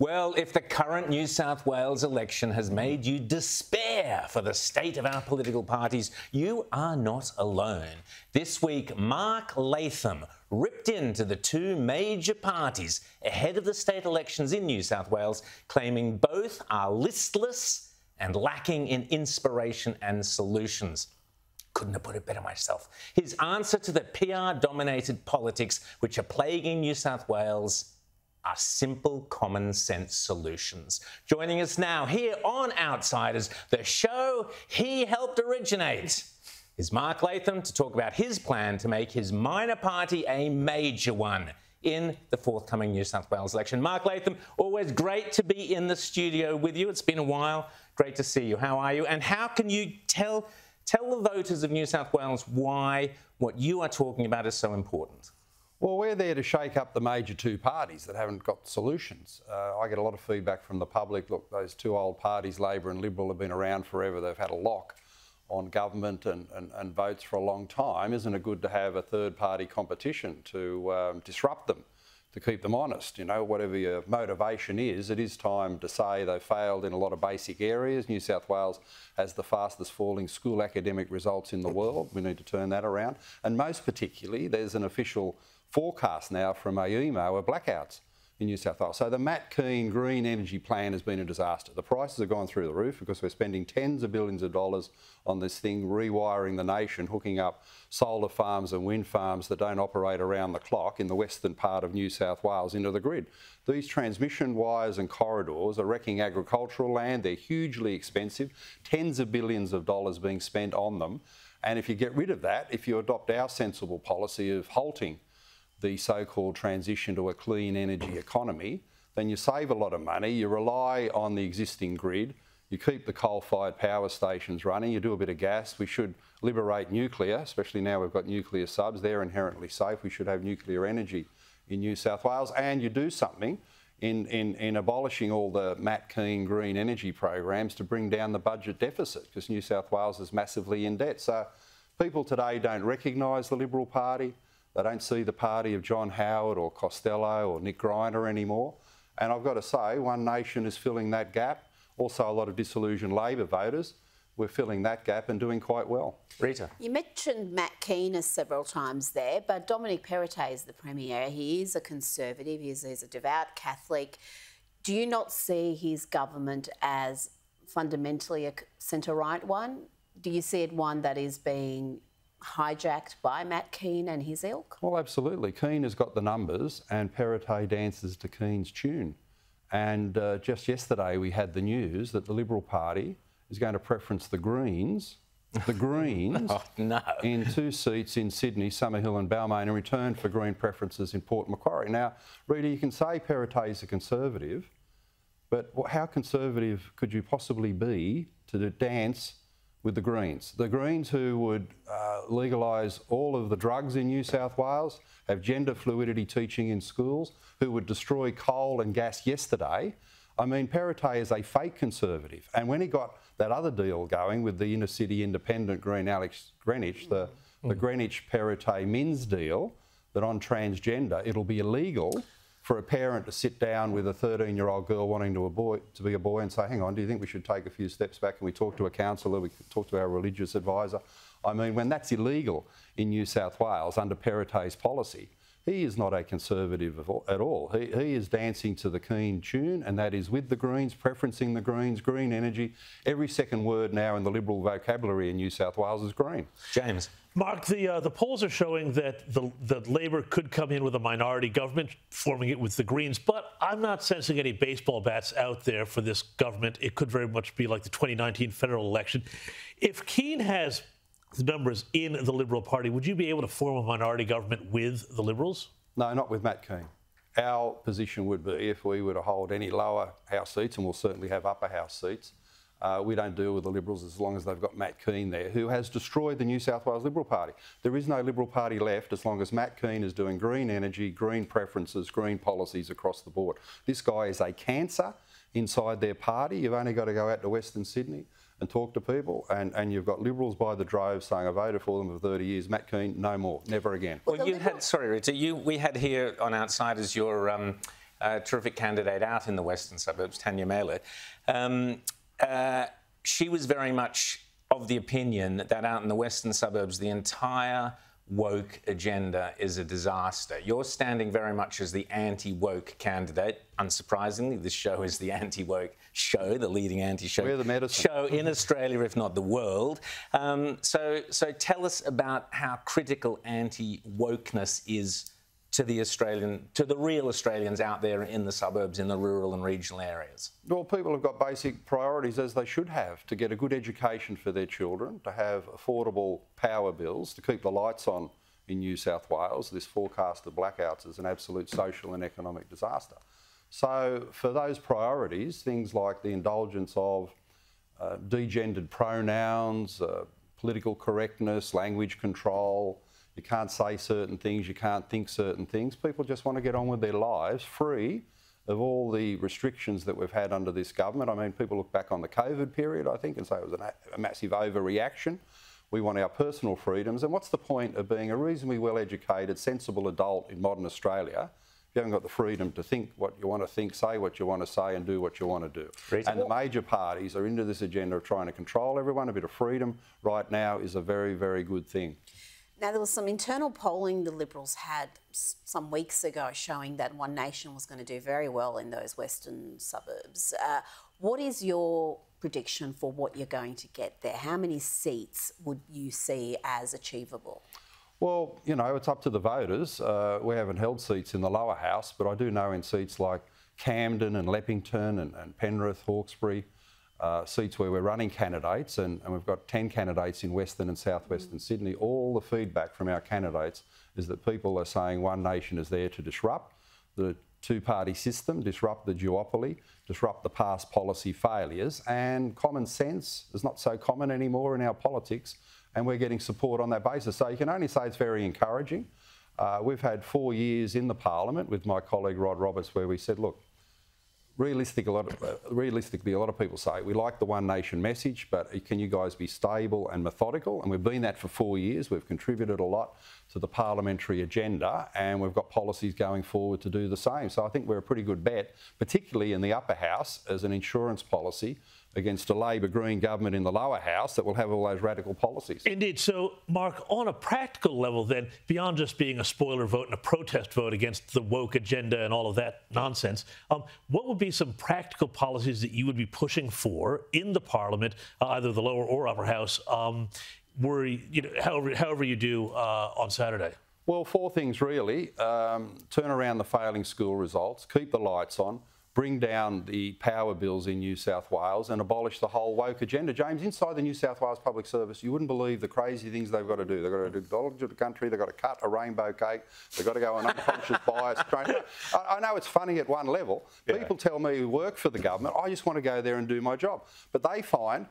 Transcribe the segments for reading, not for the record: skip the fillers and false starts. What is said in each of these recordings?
Well, if the current New South Wales election has made you despair for the state of our political parties, you are not alone. This week, Mark Latham ripped into the two major parties ahead of the state elections in New South Wales, claiming both are listless and lacking in inspiration and solutions. Couldn't have put it better myself. His answer to the PR-dominated politics which are plaguing New South Wales are simple, common-sense solutions. Joining us now here on Outsiders, the show he helped originate, is Mark Latham to talk about his plan to make his minor party a major one in the forthcoming New South Wales election. Mark Latham, always great to be in the studio with you. It's been a while. Great to see you. How are you? And how can you tell the voters of New South Wales why what you are talking about is so important? Well, we're there to shake up the major two parties that haven't got solutions. I get a lot of feedback from the public. Look, those two old parties, Labor and Liberal, have been around forever. They've had a lock on government and votes for a long time. Isn't it good to have a third-party competition to disrupt them, to keep them honest? You know, whatever your motivation is, it is time to say they've failed in a lot of basic areas. New South Wales has the fastest falling school academic results in the world. We need to turn that around. And most particularly, there's an official forecast now from AEMO of blackouts in New South Wales. So the Matt Kean green energy plan has been a disaster. The prices have gone through the roof because we're spending tens of billions of dollars on this thing, rewiring the nation, hooking up solar farms and wind farms that don't operate around the clock in the western part of New South Wales into the grid. These transmission wires and corridors are wrecking agricultural land. They're hugely expensive, tens of billions of dollars being spent on them. And if you get rid of that, if you adopt our sensible policy of halting the so-called transition to a clean energy economy, then you save a lot of money, you rely on the existing grid, you keep the coal-fired power stations running, you do a bit of gas. We should liberate nuclear, especially now we've got nuclear subs, they're inherently safe. We should have nuclear energy in New South Wales, and you do something in abolishing all the Matt Kean green energy programs to bring down the budget deficit, because New South Wales is massively in debt. So people today don't recognise the Liberal Party. They don't see the party of John Howard or Costello or Nick Greiner anymore. And I've got to say, One Nation is filling that gap. Also, a lot of disillusioned Labor voters. We're filling that gap and doing quite well. Rita. You mentioned Matt Kean several times there, but Dominic Perrottet is the Premier. He is a Conservative. He's a devout Catholic. Do you not see his government as fundamentally a centre-right one? Do you see it one that is being hijacked by Matt Kean and his ilk? Well, absolutely. Kean has got the numbers and Perrottet dances to Kean's tune. And just yesterday we had the news that the Liberal Party is going to preference the Greens Oh, no. in 2 seats in Sydney, Summerhill and Balmain in return for Green preferences in Port Macquarie. Now, Rita, you can say Perrottet is a Conservative, but how conservative could you possibly be to dance with the Greens? The Greens who would legalise all of the drugs in New South Wales, have gender fluidity teaching in schools, who would destroy coal and gas yesterday. I mean, Perrottet is a fake Conservative. And when he got that other deal going with the inner-city independent Green Alex Greenwich, the Greenwich-Perrottet Minns deal, that on transgender it'll be illegal for a parent to sit down with a 13-year-old girl wanting to be a boy and say, hang on, do you think we should take a few steps back? And we talk to a counsellor, we talk to our religious advisor. I mean, when that's illegal in New South Wales under Perrottet's policy, he is not a Conservative at all. He is dancing to the Kean tune, and that is with the Greens, preferencing the Greens, green energy. Every second word now in the Liberal vocabulary in New South Wales is green. James. Mark, the polls are showing that Labor could come in with a minority government, forming it with the Greens, but I'm not sensing any baseball bats out there for this government. It could very much be like the 2019 federal election. If Kean has the numbers in the Liberal Party, would you be able to form a minority government with the Liberals? No, not with Matt Kean. Our position would be, if we were to hold any lower house seats, and we'll certainly have upper house seats, we don't deal with the Liberals as long as they've got Matt Kean there, who has destroyed the New South Wales Liberal Party. There is no Liberal Party left as long as Matt Kean is doing green energy, green preferences, green policies across the board. This guy is a cancer inside their party. You've only got to go out to Western Sydney and talk to people, and you've got Liberals by the drove saying, I voted for them for 30 years. Matt Kean, no more, never again. Well, you had, sorry Rita, we had here on Outsiders your terrific candidate out in the western suburbs, Tanya Malett, she was very much of the opinion that out in the western suburbs, the entire woke agenda is a disaster. You're standing very much as the anti-woke candidate. Unsurprisingly, this show is the anti-woke show, the leading anti-show We're the medicine. show in Australia, if not the world. So tell us about how critical anti-wokeness is to the real Australians out there in the suburbs, in the rural and regional areas. Well, people have got basic priorities, as they should have, to get a good education for their children, to have affordable power bills, to keep the lights on in New South Wales. This forecast of blackouts is an absolute social and economic disaster. So for those priorities, things like the indulgence of degendered pronouns, political correctness, language control, you can't say certain things, you can't think certain things. People just want to get on with their lives free of all the restrictions that we've had under this government. I mean, people look back on the COVID period, I think, and say it was a massive overreaction. We want our personal freedoms. And what's the point of being a reasonably well-educated, sensible adult in modern Australia if you haven't got the freedom to think what you want to think, say what you want to say, and do what you want to do? And the major parties are into this agenda of trying to control everyone. A bit of freedom right now is a very, very good thing. Now, there was some internal polling the Liberals had some weeks ago showing that One Nation was going to do very well in those western suburbs. What is your prediction for what you're going to get there? How many seats would you see as achievable? Well, you know, it's up to the voters. We haven't held seats in the lower house, but I do know in seats like Camden and Leppington and Penrith, Hawkesbury, seats where we're running candidates, and we've got 10 candidates in Western and Southwestern Sydney. All the feedback from our candidates is that people are saying One Nation is there to disrupt the two-party system, disrupt the duopoly, disrupt the past policy failures, and common sense is not so common anymore in our politics, and we're getting support on that basis. So you can only say it's very encouraging. We've had 4 years in the Parliament with my colleague Rod Roberts where we said, look, realistically, a lot of people say, we like the One Nation message, but can you guys be stable and methodical? And we've been that for 4 years. We've contributed a lot to the parliamentary agenda, and we've got policies going forward to do the same. So I think we're a pretty good bet, particularly in the upper house as an insurance policy against a Labor Green government in the lower house that will have all those radical policies. Indeed. So, Mark, on a practical level then, beyond just being a spoiler vote and a protest vote against the woke agenda and all of that nonsense, what would be some practical policies that you would be pushing for in the Parliament, either the lower or upper house, however you do on Saturday? Well, 4 things really. Turn around the failing school results, keep the lights on, bring down the power bills in New South Wales and abolish the whole woke agenda. James, inside the New South Wales Public Service, you wouldn't believe the crazy things they've got to do. They've got to do knowledge of the country, they've got to cut a rainbow cake, they've got to go on unconscious bias training. I know it's funny at one level. People tell me who work for the government, I just want to go there and do my job. But they find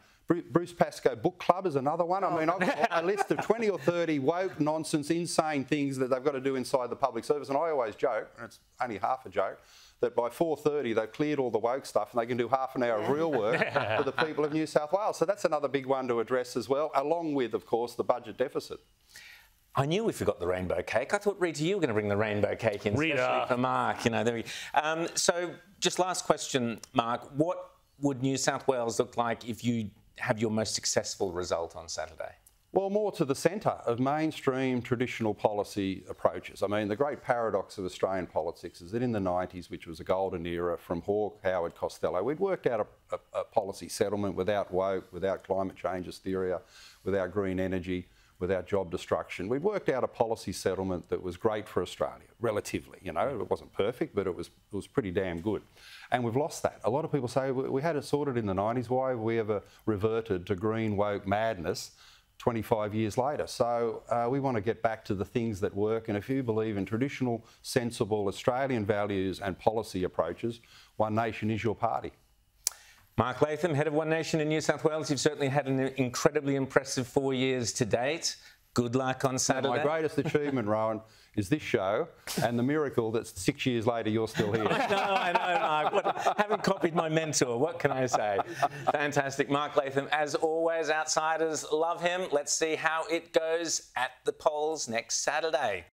Bruce Pascoe Book Club is another one. I mean, I've got a list of 20 or 30 woke, nonsense, insane things that they've got to do inside the public service. And I always joke, and it's only half a joke, that by 4:30 they've cleared all the woke stuff and they can do half an hour of real work for the people of New South Wales. So that's another big one to address as well, along with, of course, the budget deficit. I knew we forgot the rainbow cake. I thought, Rita, you were going to bring the rainbow cake in, especially for Mark. You know, there we go. So just last question, Mark. What would New South Wales look like if you have your most successful result on Saturday? Well, more to the centre of mainstream traditional policy approaches. I mean, the great paradox of Australian politics is that in the 90s, which was a golden era from Hawke, Howard, Costello, we'd worked out a policy settlement without woke, without climate change hysteria, without green energy, without job destruction. We'd worked out a policy settlement that was great for Australia, relatively. You know, it wasn't perfect, but it was pretty damn good. And we've lost that. A lot of people say we had it sorted in the 90s. Why have we ever reverted to green woke madness 25 years later? So we want to get back to the things that work. And if you believe in traditional, sensible Australian values and policy approaches, One Nation is your party. Mark Latham, head of One Nation in New South Wales. You've certainly had an incredibly impressive 4 years to date. Good luck on Saturday. My greatest achievement, Rowan, is this show and the miracle that 6 years later you're still here. I know, Mark. Haven't copied my mentor. What can I say? Fantastic. Mark Latham, as always, outsiders love him. Let's see how it goes at the polls next Saturday.